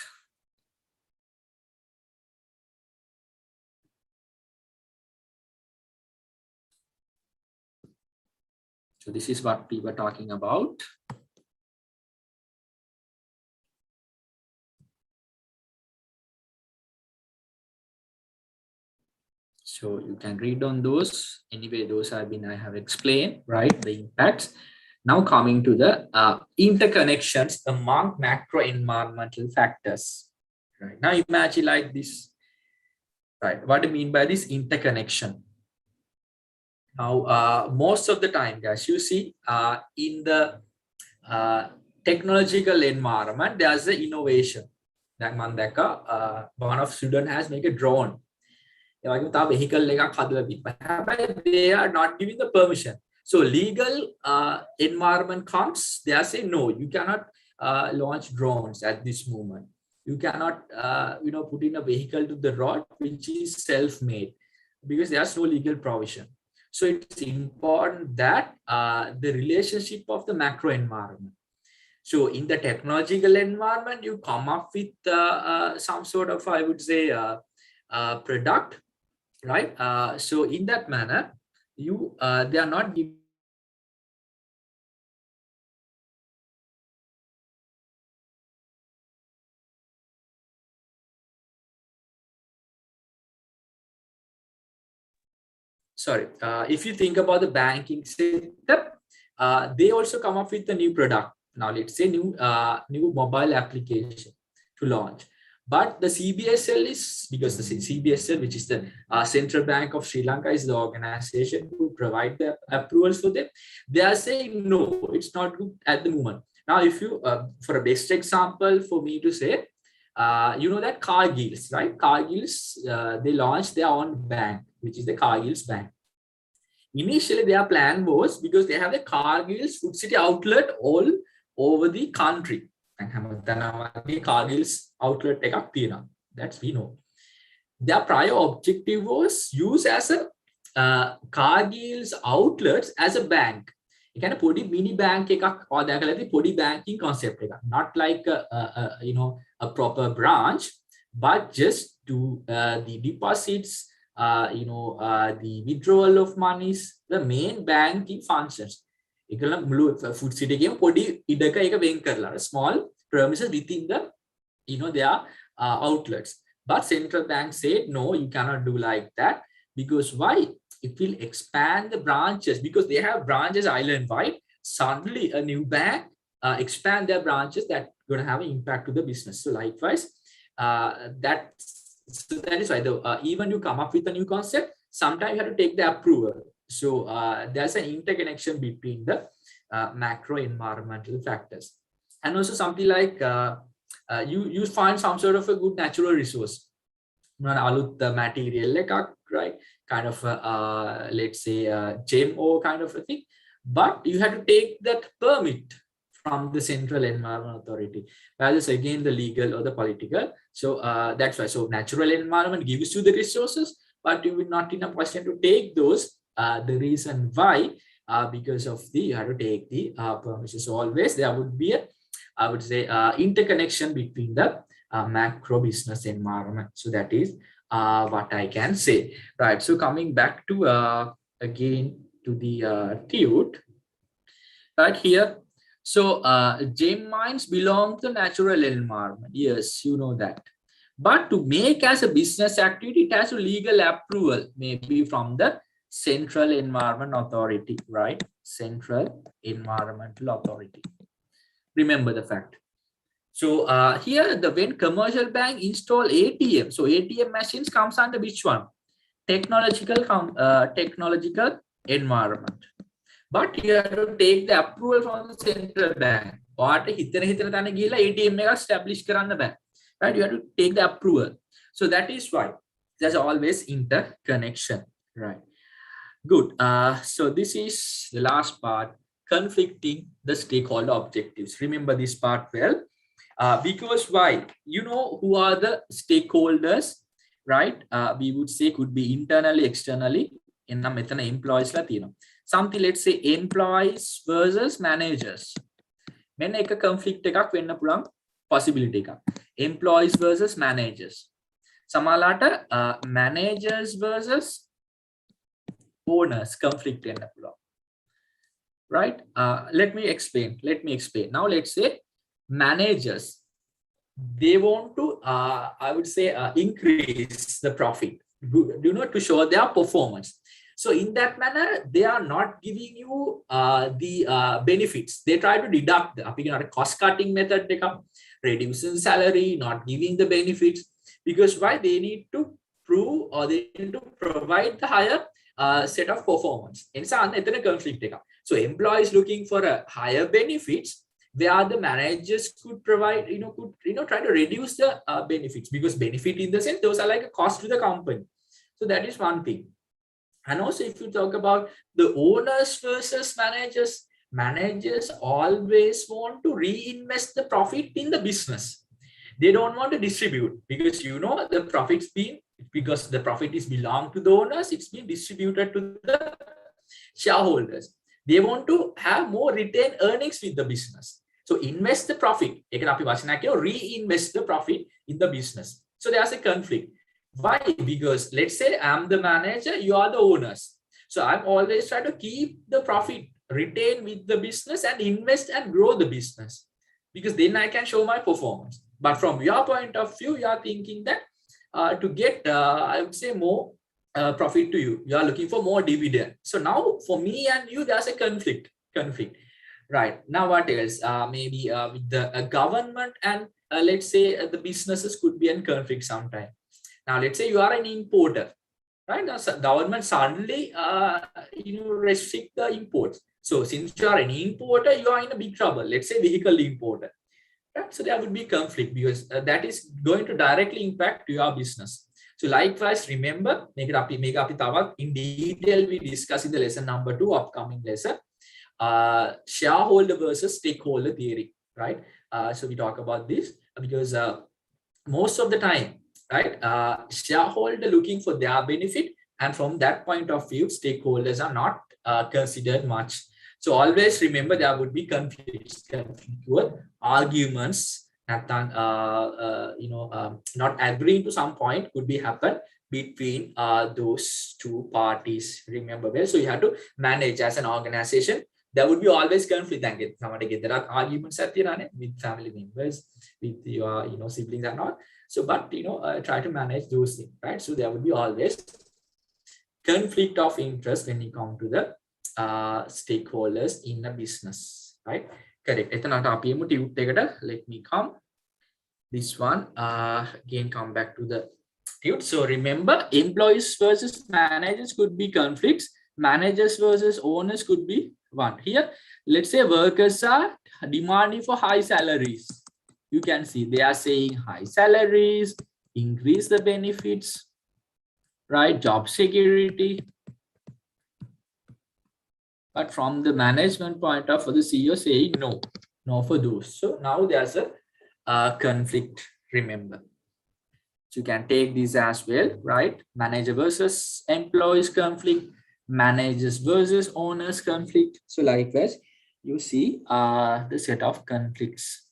So this is what we were talking about. So you can read on those. Anyway, those I have explained, right? The impacts. Now coming to the interconnections among macro environmental factors. Right now, imagine like this. Right, what do you mean by this interconnection? Now, most of the time, guys, you see in the technological environment, there's the innovation. One of student has made a drone. They are not giving the permission. So legal environment comes, they are saying, no, you cannot launch drones at this moment. You cannot, put in a vehicle to the road, which is self-made, because there's no legal provision. So it's important that the relationship of the macro environment. So in the technological environment, you come up with some sort of, I would say, product, right? So in that manner, they are not giving. Sorry, if you think about the banking setup, they also come up with a new product. Now let's say new mobile application to launch. But the CBSL is, because the CBSL, which is the Central Bank of Sri Lanka, is the organization who provide the approvals for them. They are saying, no, it's not good at the moment. Now, if you, for a best example for me to say, you know that Cargill's, right? Cargill's, they launched their own bank, which is the Cargill's Bank. Initially, their plan was, because they have the Cargill's Food City outlet all over the country. Cargill's outlet, that's we know. Their prior objective was use as a Cargill's outlets as a bank. You can put a mini bank or the banking concept, not like a proper branch, but just do the deposits, the withdrawal of monies, the main banking functions. Food city game small premises within the their outlets. But central bank said, no, you cannot do like that, because why? It will expand the branches, because they have branches island-wide. Suddenly a new bank expand their branches, that going to have an impact to the business. So likewise, that is why even you come up with a new concept, sometimes you have to take the approval. So there's an interconnection between the macro environmental factors. And also something like you find some sort of a good natural resource, the material, right? Kind of let's say gem or kind of a thing, but you have to take that permit from the Central Environment Authority, whereas again the legal or the political. So that's why. So natural environment gives you the resources, but you will not in a position to take those. The reason why, because of you have to take the permission. So always there would be a, I would say, interconnection between the macro business environment. So that is what I can say, right? So coming back to again to the TUT, right here. So gem mines belong to natural environment. Yes, you know that. But to make as a business activity, it has a legal approval, maybe from the Central Environment Authority, right? Central Environmental Authority. Remember the fact. So here, when commercial bank install ATM, so ATM machines comes under which one? Technological environment. But you have to take the approval from the central bank. What ATM establish right? You have to take the approval. So that is why there's always interconnection, right? Good. So this is the last part, conflicting the stakeholder objectives. Remember this part well, because why? You know who are the stakeholders, right? We would say could be internally, externally. In the method employees latino. Something, let's say employees versus managers. When a conflict possibility employees versus managers. Samalata managers versus owners conflict in the right? Let me explain. Now let's say managers, they want to I would say increase the profit, to show their performance. So in that manner, they are not giving you the benefits. They try to deduct the cost cutting method, reducing salary, not giving the benefits, because why? They need to prove or they need to provide the higher set of performance. Conflict. So employees looking for a higher benefits, where the managers could provide, try to reduce the benefits, because benefit in the sense those are like a cost to the company. So that is one thing. And also, if you talk about the owners versus managers, managers always want to reinvest the profit in the business. They don't want to distribute, because the profits being, because the profit is belong to the owners, it's been distributed to the shareholders. They want to have more retained earnings with the business. So invest the profit. Reinvest the profit in the business. So there's a conflict. Why? Because let's say I'm the manager, you are the owners. So I'm always trying to keep the profit, retain with the business and invest and grow the business, because then I can show my performance. But from your point of view, you are thinking that to get, I would say, more profit to you, you are looking for more dividend. So now for me and you, there's a conflict. Right. Now what else? Maybe with the government and let's say the businesses could be in conflict sometime. Now, let's say you are an importer, right? Now, government suddenly, restrict the imports. So since you are an importer, you are in a big trouble. Let's say vehicle importer, right? So there would be conflict, because that is going to directly impact your business. So likewise, remember, in detail, we discuss in the lesson number 2, upcoming lesson, shareholder versus stakeholder theory, right? So we talk about this because most of the time, right, shareholder looking for their benefit, and from that point of view, stakeholders are not considered much. So always remember, there would be conflicts, arguments, not agreeing to some point could be happen between those two parties. Remember well. So you have to manage as an organization. There would be always conflict. There are arguments with family members, with your siblings and all. So, but try to manage those things, right? So there would be always conflict of interest when you come to the stakeholders in a business, right? Correct. Let me come. This one again, come back to the tute. So remember, employees versus managers could be conflicts. Managers versus owners could be one. Here, let's say workers are demanding for high salaries. You can see they are saying high salaries, increase the benefits, right? Job security. But from the management point of view, the CEO saying no for those. So now there's a conflict, remember. So you can take this as well, right? Manager versus employees conflict, managers versus owners conflict. So likewise, you see the set of conflicts.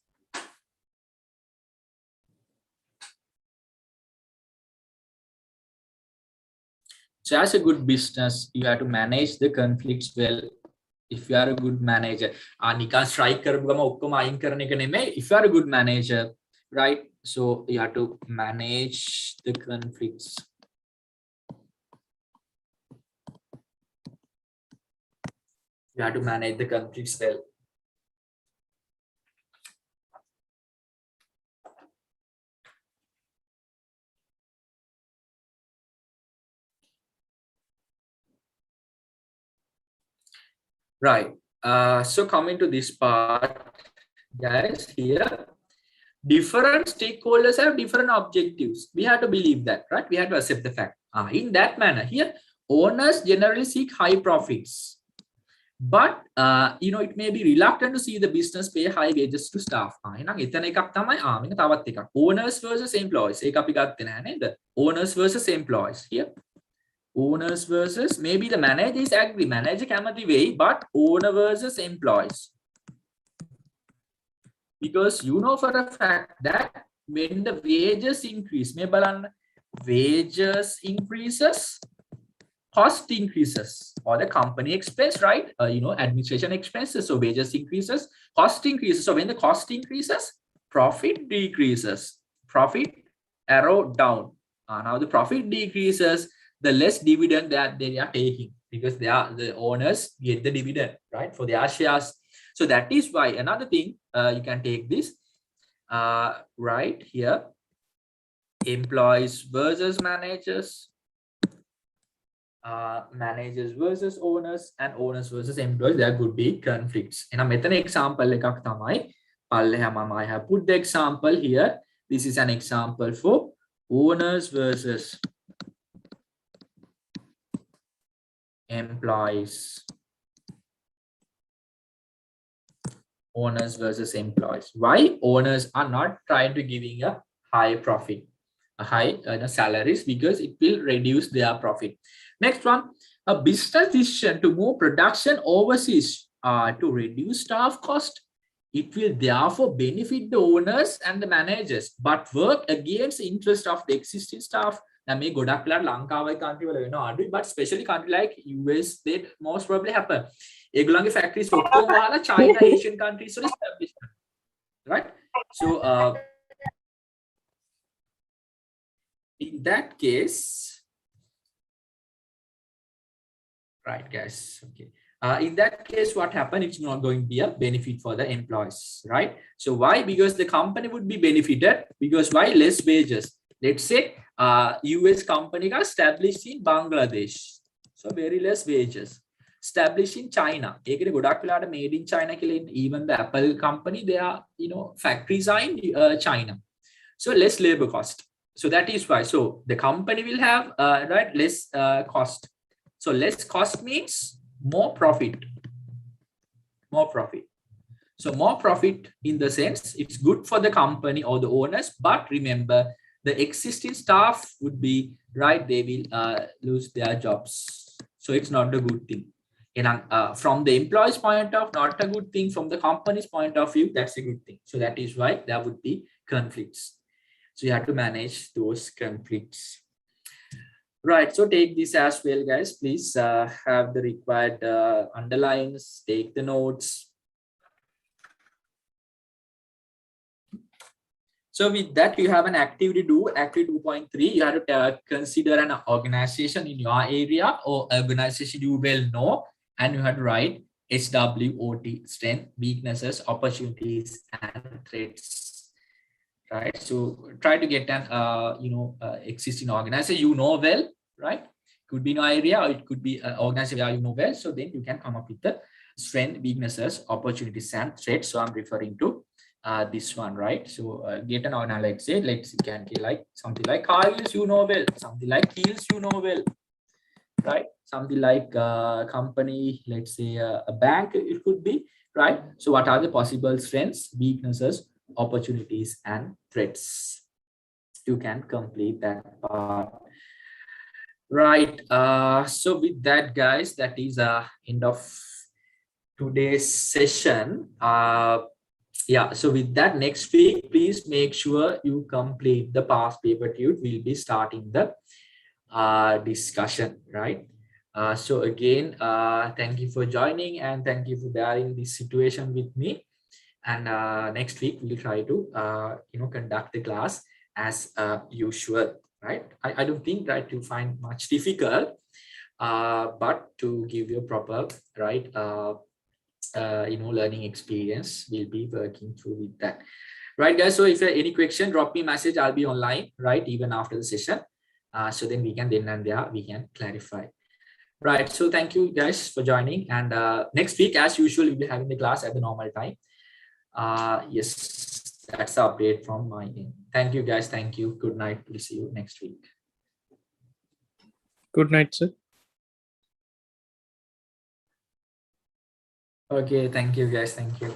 So as a good business, you have to manage the conflicts well. If you are a good manager, if you are a good manager, right? So you have to manage the conflicts. You have to manage the conflicts well. Right. So coming to this part, guys, here, different stakeholders have different objectives. We have to believe that, right? We have to accept the fact. In that manner, here, owners generally seek high profits. But, it may be reluctant to see the business pay high wages to staff. Owners versus employees. Owners versus employees. Here. Owners versus, maybe the manager is agree, manager kamati way, but owner versus employees. Because for a fact that when the wages increase, wages increases, cost increases, or the company expense, right? Administration expenses. So wages increases, cost increases. So when the cost increases, profit decreases. Profit arrow down. Now the profit decreases, the less dividend that they are taking, because they are the owners get the dividend, right, for their shares. So that is why another thing, you can take this right here, employees versus managers, managers versus owners, and owners versus employees. There could be conflicts. And an example එකක් තමයි පල්ලෙහා මම I have put the example here. This is an example for owners versus employees. Owners versus employees. Why owners are not trying to giving a high profit, a high salaries, because it will reduce their profit. Next one, a business decision to move production overseas to reduce staff cost. It will therefore benefit the owners and the managers, but work against the interest of the existing staff. Now, may ගොඩක් වෙලාවට ලංකාවයි country වල වෙනවා අඩුයි, but especially country like US, they most probably happen. ඒගොල්ලන්ගේ factories ඔක්කොම වහලා China, Asian countries වල establish, right? So in that case, right guys, okay, in that case what happened, it's not going to be a benefit for the employees, right? So why? Because the company would be benefited, because why? Less wages. Let's say US company got established in Bangladesh, so very less wages. Established in China, ඒකේ ගොඩක් වෙලාවට made in China කියලා, even the Apple company, they are, you know, factories are in China, so less labor cost. So that is why, so the company will have right, less cost. So less cost means more profit. More profit. So more profit in the sense it's good for the company or the owners, but remember the existing staff would be, right, they will lose their jobs. So it's not a good thing. And from the employee's point of view, not a good thing. From the company's point of view, that's a good thing. So that is why there would be conflicts. So you have to manage those conflicts. Right, so take this as well, guys. Please have the required underlines, take the notes. So with that, you have an activity 2.3. You have to consider an organization in your area or organization you well know, and you have to write SWOT, strength, weaknesses, opportunities, and threats. Right, so try to get an existing organization you know well, right? Could be no area, or it could be an organization you know well. So then you can come up with the strength, weaknesses, opportunities, and threats. So I'm referring to this one, right? So get an organization, let's say, can be like something like car wheels you know well, something like heels you know well, right? Something like company, let's say a bank, it could be, right? So what are the possible strengths, weaknesses, opportunities, and threats? You can complete that part. Right, so with that, guys, that is end of today's session. Yeah, so with that, next week, please make sure you complete the past paper tube. We'll be starting the discussion, right? So again, thank you for joining, and thank you for bearing this situation with me. And next week we'll try to conduct the class as usual, right? I don't think that you find much difficult, but to give you a proper, right, learning experience, we'll be working through with that, right, guys? So if you have any question, drop me a message. I'll be online, right, even after the session, so then we can we can clarify. Right, so thank you guys for joining, and next week as usual we'll be having the class at the normal time. Yes, that's the update from my end. Thank you guys. Thank you. Good night. We'll see you next week. Good night, sir. Okay, thank you guys. Thank you.